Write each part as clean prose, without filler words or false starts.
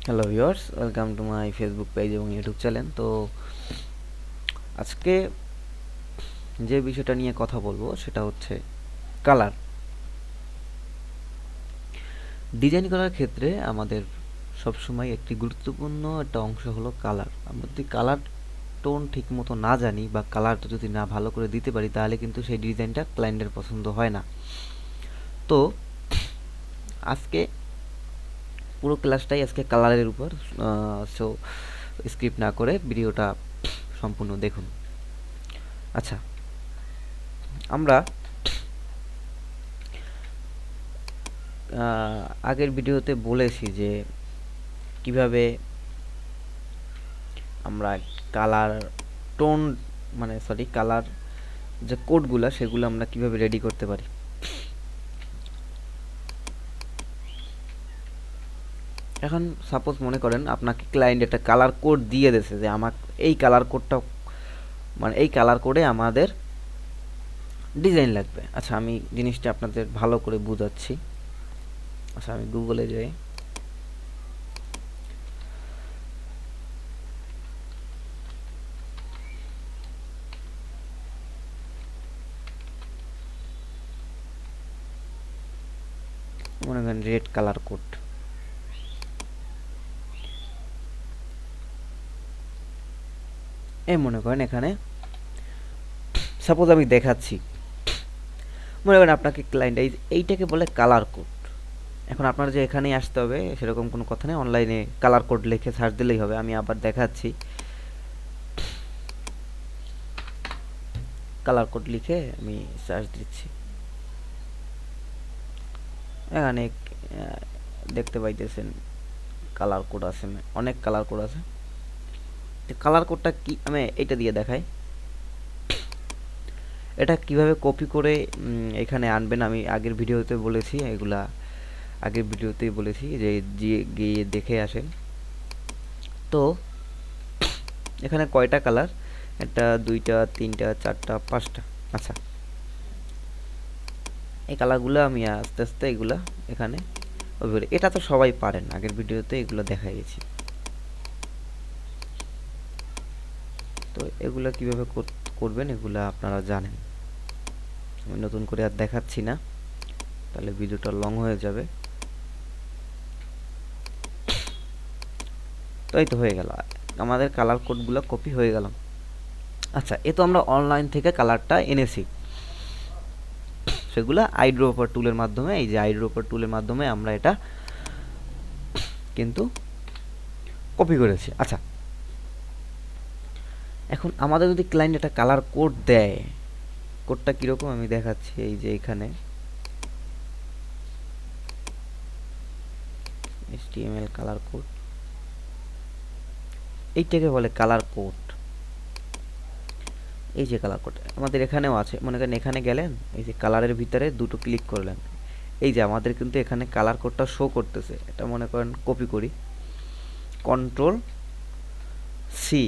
Hello viewers, welcome to my Facebook page এবং YouTube channel. তো আজকে যে বিষয়টা নিয়ে কথা বলবো সেটা হচ্ছে কালার। ডিজাইন করার ক্ষেত্রে আমাদের সবসময় একটি গুরুত্বপূর্ণ একটা অংশ হলো কালার। আমরা যদি কালার টোন ঠিক মতো না জানি বা কালারটা যদি না ভালো করে দিতে পারি তাহলে কিন্তু সেই ডিজাইনটা ক্লায়েন্টের পছন্দ হয় না। তো আজকে পুরো ক্লাসটাই আজকে কালারের উপর। সো স্কিপ না করে ভিডিওটা সম্পূর্ণ দেখুন। আচ্ছা, আমরা আগের ভিডিওতে বলেছি যে কিভাবে আমরা কালার টোন কালার যে কোডগুলো সেগুলো আমরা কিভাবে রেডি করতে পারি। এখন সাপোজ মনে করেন আপনাকে ক্লায়েন্ট একটা কালার কোড দিয়ে দিয়েছে যে আমার এই কালার কোডটা এই কালার কোডে আমাদের ডিজাইন লাগবে। আচ্ছা, আমি জিনিসটা আপনাদের ভালো করে বুঝাচ্ছি। আচ্ছা, আমি গুগলে যাই। মনে করেন রেড কালার কোড, এই মনে করেন এখানে সাপোজ আমি দেখাচ্ছি। মনে করেন আপনাকে ক্লায়েন্ট এইটাকে বলে কালার কোড। এখন আপনার যে এখানেই আসতে হবে সেরকম কোনো কথা নেই, অনলাইনে কালার কোড লিখে সার্চ দিলেই হবে। আমি আবার দেখাচ্ছি, কালার কোড লিখে আমি সার্চ দিচ্ছি। এখানে দেখতে পাইতেছেন কালার কোড আছে, অনেক কালার কোড আছে। কালার কোডটা কি আমি এইটা দিয়ে দেখাই। এটা কিভাবে কপি করে এখানে আনবেন আমি আগের ভিডিওতে বলেছি, এগুলা আগের ভিডিওতেই বলেছি যে গিয়ে দেখে আসেন। তো এখানে কয়টা কালার? একটা, দুইটা, তিনটা, চারটা, পাঁচটা। আচ্ছা, এই কালারগুলো আমি আস্তে আস্তে এগুলা এখানে এটা তো সবাই পারেন, আগের ভিডিওতে এগুলো দেখাই গেছি। তো এগুলা কিভাবে করবেন এগুলা আপনারা জানেন, আমি নতুন করে আর দেখাচ্ছি না, তাহলে ভিডিওটা লং হয়ে যাবে। তো এই তো হয়ে গেল, আমাদের কালার কোডগুলো কপি হয়ে গেল। আচ্ছা, এ তো আমরা অনলাইন থেকে কালারটা এনেছি, সেগুলো আইড্রপার টুলের মাধ্যমে, এই যে আইড্রপার টুলের মাধ্যমে আমরা এটা কিন্তু কপি করেছি। আচ্ছা, এখন আমাদের যদি ক্লায়েন্ট একটা কালার কোড দেয়, কোডটা কীরকম আমি দেখাচ্ছি। এই যে এখানে HTML কালার কোড, এইটাকে বলে কালার কোড। এই যে কালার কোড আমাদের এখানেও আছে, মনে করেন এখানে গেলেন, এই যে কালারের ভিতরে দুটো ক্লিক করলেন, এই যে আমাদের কিন্তু এখানে কালার কোডটা শো করতেছে। এটা মনে করেন কপি করি, কন্ট্রোল সি,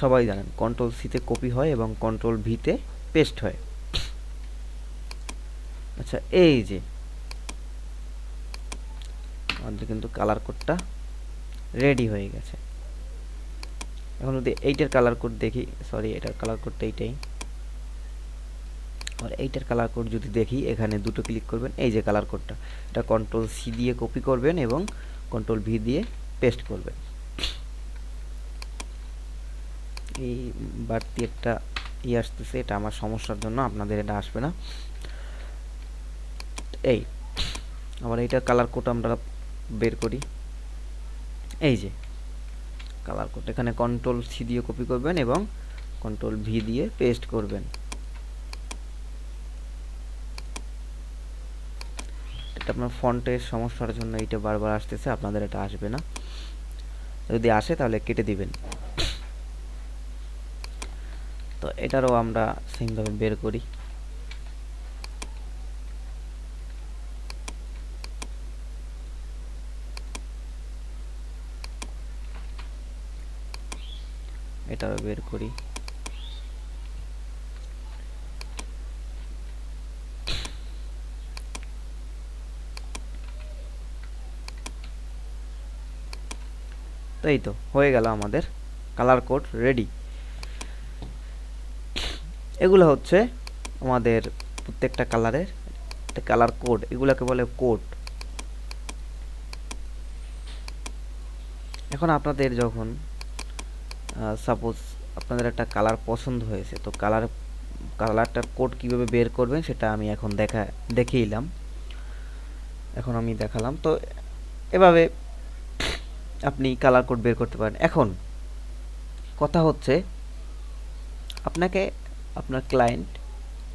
সবাই জানেন কন্ট্রোল সিতে কপি হয় এবং কন্ট্রোল ভিতে পেস্ট হয়। আচ্ছা, এই যে আমাদের কিন্তু কালার কোডটা রেডি হয়ে গেছে। এখন যদি এইটার কালার কোড দেখি, সরি এটার কালার কোডটা এইটাই, আর এইটার কালার কোড যদি দেখি, এখানে দুটো ক্লিক করবেন, এই যে কালার কোডটা, এটা কন্ট্রোল সি দিয়ে কপি করবেন এবং কন্ট্রোল ভি দিয়ে পেস্ট করবেন। এই বাড়তি একটা আসতেছে, এটা আমার সমস্যার জন্য, আপনাদের এটা আসবে না। এই আবার এইটার কালার কোড আমরা বের করি, এই যে কালার কোড, এখানে কন্ট্রোল সি দিয়ে কপি করবেন এবং কন্ট্রোল ভি দিয়ে পেস্ট করবেন। এটা আপনার ফন্টের সমস্যার জন্য এইটা বারবার আসতেছে, আপনাদের এটা আসবে না, যদি আসে তাহলে কেটে দিবেন। তো এটারও আমরা সেমভাবে বের করি, এটারও বের করি। তো এই তো হয়ে গেল আমাদের কালার কোড রেডি। এগুলো হচ্ছে আমাদের প্রত্যেকটা কালারের একটা কালার কোড, এগুলোকে বলে কোড। এখন আপনাদের যখন সাপোজ আপনাদের একটা কালার পছন্দ হয়েছে, তো কালারটার কোড কিভাবে বের করবেন সেটা আমি এখন দেখিয়ে এখন আমি দেখালাম। তো এভাবে আপনি কালার কোড বের করতে পারেন। এখন কথা হচ্ছে আপনাকে আপনার ক্লায়েন্ট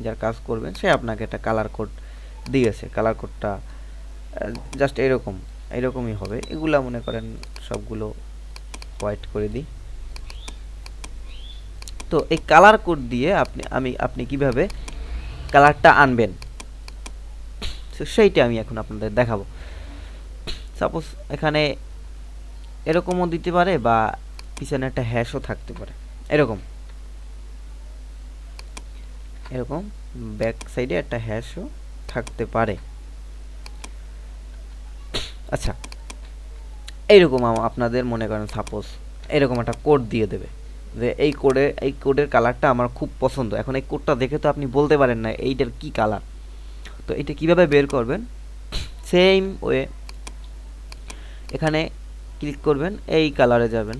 যার কাজ করবেন সে আপনাকে একটা কালার কোড দিয়েছে। কালার কোডটা জাস্ট এরকমই হবে। এগুলা মনে করেন সবগুলো হোয়াইট করে দিই। তো এই কালার কোড দিয়ে আপনি কিভাবে কালারটা আনবেন তো সেইটা আমি এখন আপনাদের দেখাবো। সাপোজ এখানে এরকমও দিতে পারে বা পিছনে একটা হ্যাশও থাকতে পারে, এরকম ব্যাক সাইডে একটা হ্যাশও থাকতে পারে। আচ্ছা, এইরকম আপনাদের মনে করেন সাপোজ এরকম একটা কোড দিয়ে দেবে যে এই কোডের কালারটা আমার খুব পছন্দ। এখন এই কোডটা দেখে তো আপনি বলতে পারেন না এইটার কি কালার। তো এটা কিভাবে বের করবেন, সেম ওয়ে এখানে ক্লিক করবেন, এই কালারে যাবেন।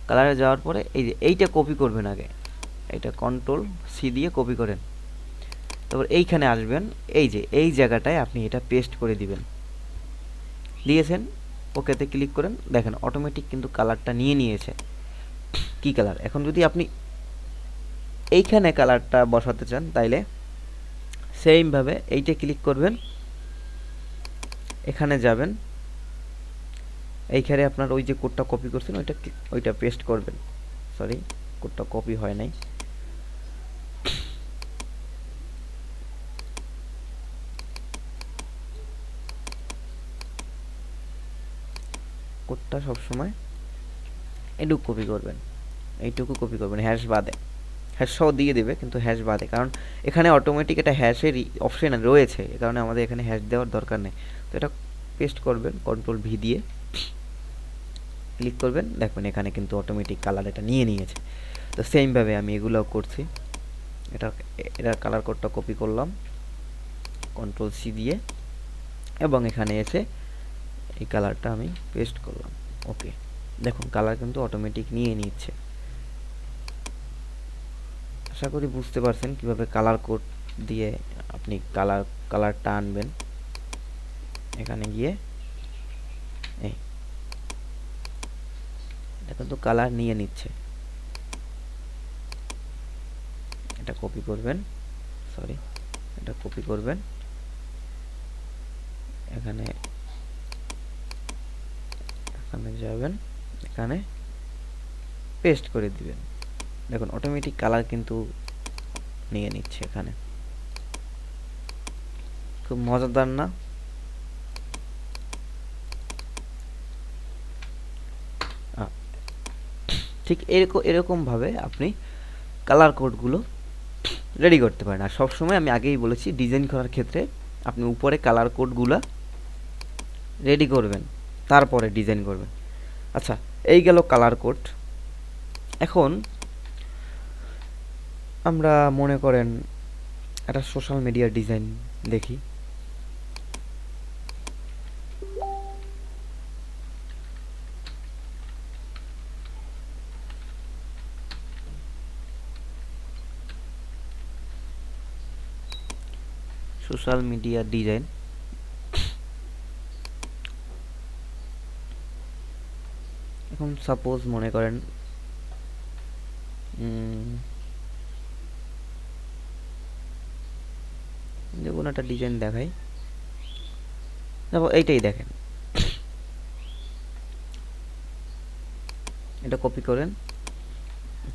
কালারে যাওয়ার পরে এই যে এইটা কপি করবেন, আগে এইটা কন্ট্রোল সি দিয়ে কপি করেন। তারপর এইখানে আসবেন, এই যে এই জায়গাটায় আপনি এটা পেস্ট করে দিয়েছেন, ওকেতে ক্লিক করেন। দেখেন অটোমেটিক কিন্তু কালারটা নিয়েছে। কি কালার? এখন যদি আপনি এইখানে কালারটা বসাতে চান তাইলে সেমভাবে এইটা ক্লিক করবেন, এখানে যাবেন, এইখানে আপনার ওই যে কোডটা কপি করছেন ওইটা পেস্ট করবেন। সরি, কোডটা কপি হয় নাই। কোডটা সবসময় এইটুকু কপি করবেন, হ্যাশ বাদে। হ্যাশ সহ দিয়ে দেবে কিন্তু হ্যাশ বাদে, কারণ এখানে অটোমেটিক এটা হ্যাশের অপশন রয়েছে, এ কারণে আমাদের এখানে হ্যাশ দেওয়ার দরকার নেই। তো এটা পেস্ট করবেন, কন্ট্রোল ভি দিয়ে ক্লিক করবেন, দেখবেন এখানে কিন্তু অটোমেটিক কালার এটা নিয়েছে। তো সেমভাবে আমি এগুলোও করছি। এটার কালার কোডটা কপি করলাম কন্ট্রোল সি দিয়ে, এবং এখানে এসে এই কালারটা আমি পেস্ট করলাম। ওকে, দেখুন কালার কিন্তু অটোমেটিক নিচ্ছে। আশা করি বুঝতে পারছেন কিভাবে কালার কোড দিয়ে আপনি কালারটা আনবেন। এখানে গিয়ে এটা কিন্তু কালার নিচ্ছে। এটা কপি করবেন, এখানে যাবেন, এখানে পেস্ট করে দিবেন। দেখুন অটোমেটিক কালার কিন্তু নিয়ে নিচ্ছে। এখানে খুব মজাদার না? ঠিক এরকম ভাবে আপনি কালার কোডগুলো রেডি করতে পারেন। আর সবসময় আমি আগেই বলেছি, ডিজাইন করার ক্ষেত্রে আপনি উপরে কালার কোডগুলো রেডি করবেন, তারপরে ডিজাইন করবেন। আচ্ছা, এই গেল কালার কোড। এখন আমরা মনে করেন একটা সোশ্যাল মিডিয়ার ডিজাইন দেখি। সোশ্যাল মিডিয়া ডিজাইন, এখন সাপোজ মনে করেন যে কোনো একটা ডিজাইন দেখাই, তারপর এইটাই দেখেন, এটা কপি করেন,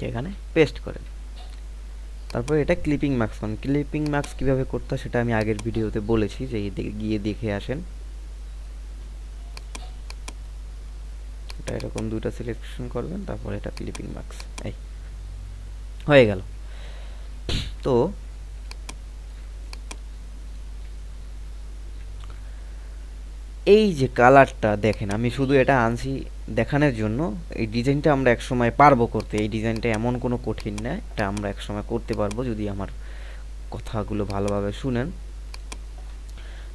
এখানে পেস্ট করেন, তারপর এটা ক্লিপিং মার্কস কিভাবে করতে হয় সেটা আমি আগের ভিডিওতে বলেছি, যে এইদিকে গিয়ে দেখে আসেন। এটা এরকম দুটো সিলেকশন করবেন, তারপর এটা ক্লিপিং মার্কস, এই হয়ে গেল। তো এই যে কালারটা দেখেন, আমি শুধু এটা আনছি দেখানোর জন্য। এই ডিজাইনটা আমরা একসময় পারবো করতে, এই ডিজাইনটা এমন কোনো কঠিন না, এটা আমরা একসময় করতে পারবো যদি আমার কথাগুলো ভালোভাবে শুনেন।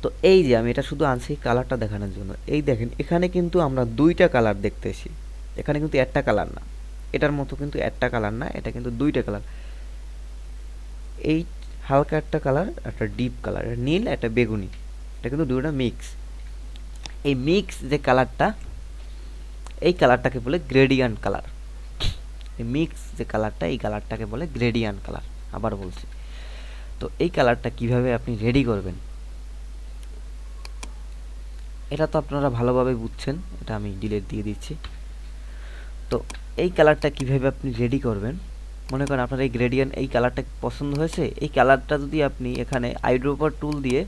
তো এই যে আমি এটা শুধু আনছি কালারটা দেখানোর জন্য। এই দেখেন এখানে কিন্তু আমরা দুইটা কালার দেখতেছি, এখানে কিন্তু একটা কালার না, এটার মতো কিন্তু একটা কালার না, এটা কিন্তু দুইটা কালার। এই হালকা একটা কালার, একটা ডিপ কালার, নীল একটা বেগুনি, এটা কিন্তু দুটোটা মিক্স। এই মিক্স যে কালারটা, এই কালারটাকে বলে গ্রেডিয়ান্ট কালার। এই মিক্স যে কালারটা, এই কালারটাকে বলে গ্রেডিয়ান্ট কালার। আবার বলছি, তো এই কালারটা কিভাবে আপনি রেডি করবেন এটা তো আপনারা ভালোভাবে বুঝছেন, এটা আমি ডিলিট দিয়ে দিচ্ছি। তো এই কালারটা কিভাবে আপনি রেডি করবেন, মনে করেন আপনার এই গ্রেডিয়ান্ট এই কালারটা পছন্দ হয়েছে, এই কালারটা যদি আপনি এখানে আইড্রপার টুল দিয়ে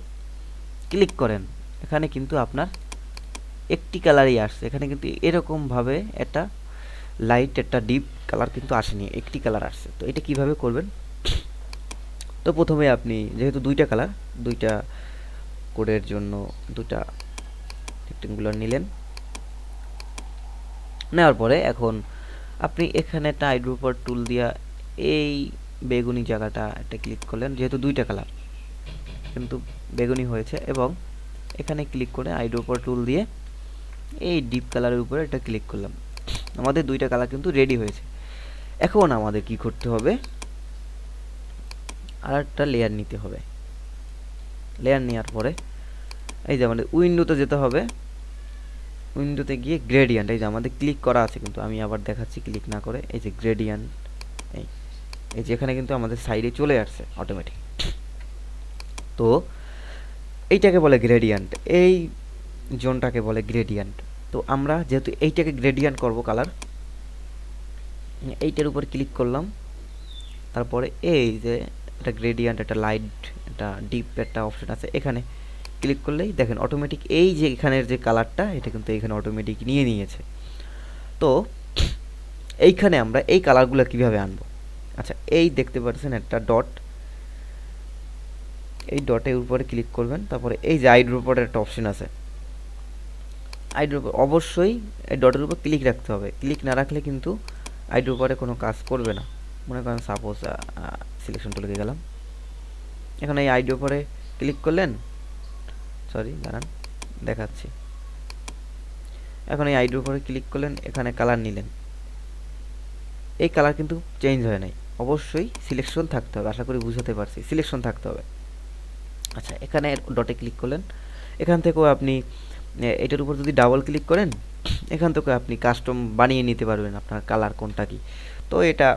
ক্লিক করেন, এখানে কিন্তু আপনার একটি কালারই আসছে, এখানে কিন্তু এরকমভাবে একটা লাইট একটা ডিপ কালার কিন্তু আসেনি, একটি কালার আসছে। তো এটা কিভাবে করবেন, তো প্রথমে আপনি যেহেতু দুইটা কালার, দুইটা কোডের জন্য দুইটা রেক্টেঙ্গুলার নিলেন, নেওয়ার পরে এখন আপনি এখানে একটা আইড্রপার টুল দিয়া এই বেগুনি জায়গাটা একটা ক্লিক করলেন, যেহেতু দুইটা কালার কিন্তু বেগুনি হয়েছে, এবং এখানে ক্লিক করে আইড্রপার টুল দিয়ে এই ডিপ কালারের উপরে এটা ক্লিক করলাম, আমাদের দুইটা কালার কিন্তু রেডি হয়েছে। এখন আমাদের কি করতে হবে, আর একটা লেয়ার নিতে হবে। লেয়ার নেওয়ার পরে এই যে আমাদের উইন্ডোতে যেতে হবে, উইন্ডোতে গিয়ে গ্রেডিয়ান্ট, এই যে আমাদের ক্লিক করা আছে কিন্তু আমি আবার দেখাচ্ছি ক্লিক না করে, এই যে গ্রেডিয়ান্ট, এই এই যে এখানে কিন্তু আমাদের সাইডে চলে আসছে অটোমেটিক। তো এইটাকে বলে গ্রেডিয়ান্ট, এই জোনটাকে বলে গ্রেডিয়ান্ট। তো আমরা যেহেতু এইটাকে গ্রেডিয়ান্ট করব কালার, এইটার উপর ক্লিক করলাম, তারপরে এই যে একটা গ্রেডিয়ান্ট, একটা লাইট, একটা ডিপ একটা অপশন আছে, এখানে ক্লিক করলেই দেখেন অটোমেটিক এই যে এখানের যে কালারটা, এটা কিন্তু এখানে অটোমেটিক নিয়ে নিয়েছে। তো এইখানে আমরা এই কালারগুলো কিভাবে আনবো, আচ্ছা এই দেখতে পাচ্ছেন একটা ডট, এই ডটের উপরে ক্লিক করবেন, তারপরে এই যে আইড্রপার একটা অপশন আছে, আইড্রপার অবশ্যই এই ডটের উপর ক্লিক রাখতে হবে, ক্লিক না রাখলে কিন্তু আইড্রপারে কোনো কাজ করবে না। মনে করেন সাপোজ সিলেকশন টুলে গেলাম, এখন এই আইড্রপারে ক্লিক করলেন, সরি দাঁড়ান দেখাচ্ছি, এখন এই আইডির উপরে ক্লিক করলেন, এখানে কালার নিলেন, এই কালার কিন্তু চেঞ্জ হয় নাই, অবশ্যই সিলেকশন থাকতে হবে, আশা করি বুঝাতে পারছি, সিলেকশন থাকতে হবে। আচ্ছা এখানে ডটে ক্লিক করলেন, এখান থেকেও আপনি এটার উপর যদি ডাবল ক্লিক করেন, এখান থেকে আপনি কাস্টম বানিয়ে নিতে পারবেন আপনার কালার কোনটা কি। তো এটা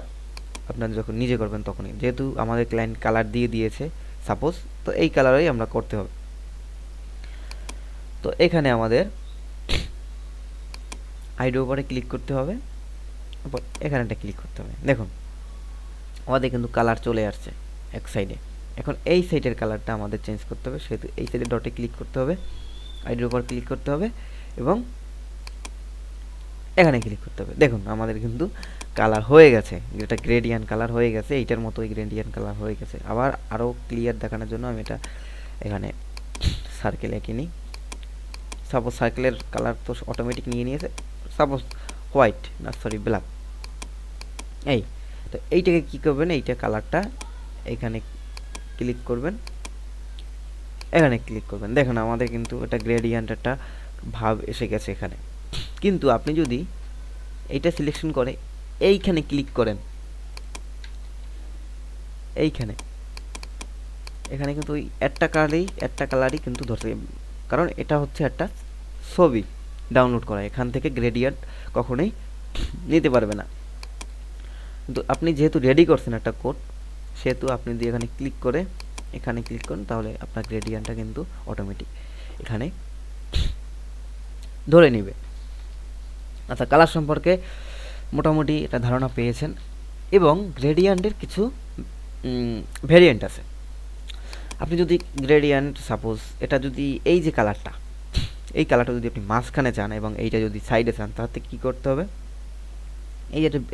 আপনার যখন নিজে করবেন তখনই, যেহেতু আমাদের ক্লায়েন্ট কালার দিয়ে দিয়েছে সাপোজ, তো এই কালারই আমরা করতে হবে। তো এখানে আমাদের আইডির উপরে ক্লিক করতে হবে, তারপর এখানে একটা ক্লিক করতে হবে, দেখুন আমাদের কিন্তু কালার চলে আসছে এক সাইডে। এখন এই সাইডের কালারটা আমাদের চেঞ্জ করতে হবে, সেহেতু এই সাইডে ডটে ক্লিক করতে হবে, আইডির উপর ক্লিক করতে হবে এবং এখানে ক্লিক করতে হবে। দেখুন আমাদের কিন্তু কালার হয়ে গেছে, এটা গ্রেডিয়ান্ট কালার হয়ে গেছে, এইটার মতোই গ্রেডিয়ান্ট কালার হয়ে গেছে। আবার আরও ক্লিয়ার দেখানোর জন্য আমি এটা এখানে সার্কেল এঁকে নিই, সাপোজ সার্কেলের কালার তো অটোমেটিক নিয়ে নিয়েছে, সাপোজ হোয়াইট না সরি ব্ল্যাক, এই তো এইটাকে কী করবেন, এইটা কালারটা এখানে ক্লিক করবেন, এখানে ক্লিক করবেন, দেখুন আমাদের কিন্তু এটা গ্রেডিয়ান্ট একটা ভাব এসে গেছে এখানে। কিন্তু আপনি যদি এইটা সিলেকশন করে এইখানে ক্লিক করেন, এইখানে এখানে কিন্তু ওই একটা কালারই কিন্তু ধরতে, কারণ এটা হচ্ছে একটা ছবি ডাউনলোড করা, এখান থেকে গ্রেডিয়ান্ট কখনোই নিতে পারবে না। কিন্তু আপনি যেহেতু রেডি করছেন একটা কোড, সেহেতু আপনি যদি এখানে ক্লিক করে এখানে ক্লিক করেন, তাহলে আপনার গ্রেডিয়ান্টটা কিন্তু অটোমেটিক এখানে ধরে নেবে। আচ্ছা কালার সম্পর্কে মোটামুটি একটা ধারণা পেয়েছেন, এবং গ্রেডিয়ান্টের কিছু ভেরিয়েন্ট আছে। আপনি যদি গ্রেডিয়ান্ট সাপোজ এটা যদি এই যে কালারটা, এই কালারটা যদি আপনি মাঝখানে চান এবং এইটা যদি সাইডে চান, তাহলে কী করতে হবে,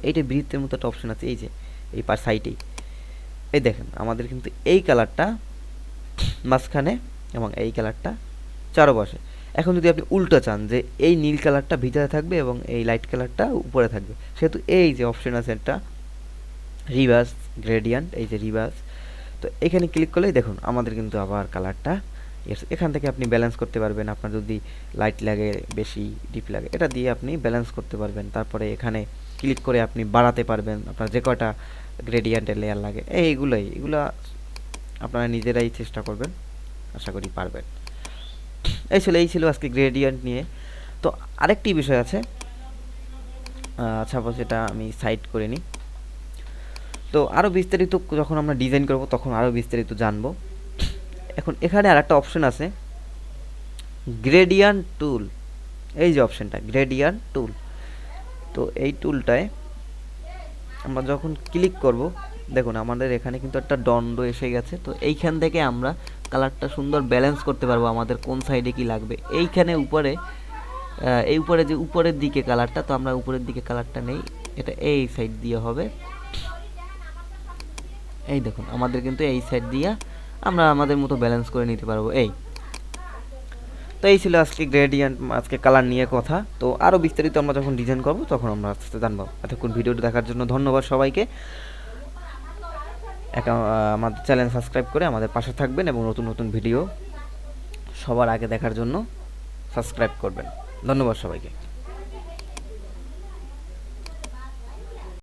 এইটা বৃত্তের মতো একটা অপশন আছে, এই যে এই পার সাইডেই, এই দেখেন আমাদের কিন্তু এই কালারটা মাঝখানে এবং এই কালারটা চারপাশে। এখন যদি আপনি উল্টো চান যে এই নীল কালারটা ভিতরে থাকবে এবং এই লাইট কালারটা উপরে থাকবে, সেহেতু এই যে অপশন আছে একটা রিভার্স গ্রেডিয়েন্ট, এই যে রিভার্স, তো এখানে ক্লিক করলেই দেখুন আমাদের কিন্তু আবার কালারটা এখান থেকে আপনি ব্যালেন্স করতে পারবেন। আপনার যদি লাইট লাগে, বেশি ডিপ লাগে, এটা দিয়ে আপনি ব্যালেন্স করতে পারবেন। তারপরে এখানে ক্লিক করে আপনি বাড়াতে পারবেন আপনার যে কয়টা গ্রেডিয়েন্টের লেয়ার লাগে। এগুলা আপনারা নিজেরাই চেষ্টা করবেন, আশা করি পারবেন। এই ছিল আজকে গ্রেডিয়েন্ট নিয়ে। তো আরেকটি বিষয় আছে, সাপোজ এটা আমি সাইড করে নিই। তো আরও বিস্তারিত যখন আমরা ডিজাইন করব তখন আরও বিস্তারিত জানবো। এখন এখানে আর একটা অপশন আছে গ্রেডিয়েন্ট টুল, এই যে অপশনটা গ্রেডিয়েন্ট টুল। তো এই টুলটায় আমরা যখন ক্লিক করব, দেখুন আমাদের এখানে কিন্তু একটা দণ্ড এসে গেছে। তো এইখান থেকে আমরা কালারটা সুন্দর ব্যালেন্স করতে পারবো, আমাদের কোন সাইডে কি লাগবে। এইখানে উপরে এই উপরে যে উপরের দিকে কালারটা, তো আমরা উপরের দিকে কালারটা নেই, এটা এই সাইড দিয়ে হবে। এই দেখুন আমাদের কিন্তু এই সাইড দিয়ে আমরা আমাদের মতো ব্যালেন্স করে নিতে পারবো। তো এই ছিল আজকে গ্রেডিয়েন্ট, আজকে কালার নিয়ে কথা। তো আরও বিস্তারিত আমরা যখন ডিজাইন করব তখন আমরা আস্তে আস্তে জানবো। এতক্ষণ ভিডিওটি দেখার জন্য ধন্যবাদ সবাইকে। আমাদের চ্যানেল সাবস্ক্রাইব করে আমাদের পাশে থাকবেন এবং নতুন নতুন ভিডিও সবার আগে দেখার জন্য সাবস্ক্রাইব করবেন। ধন্যবাদ সবাইকে।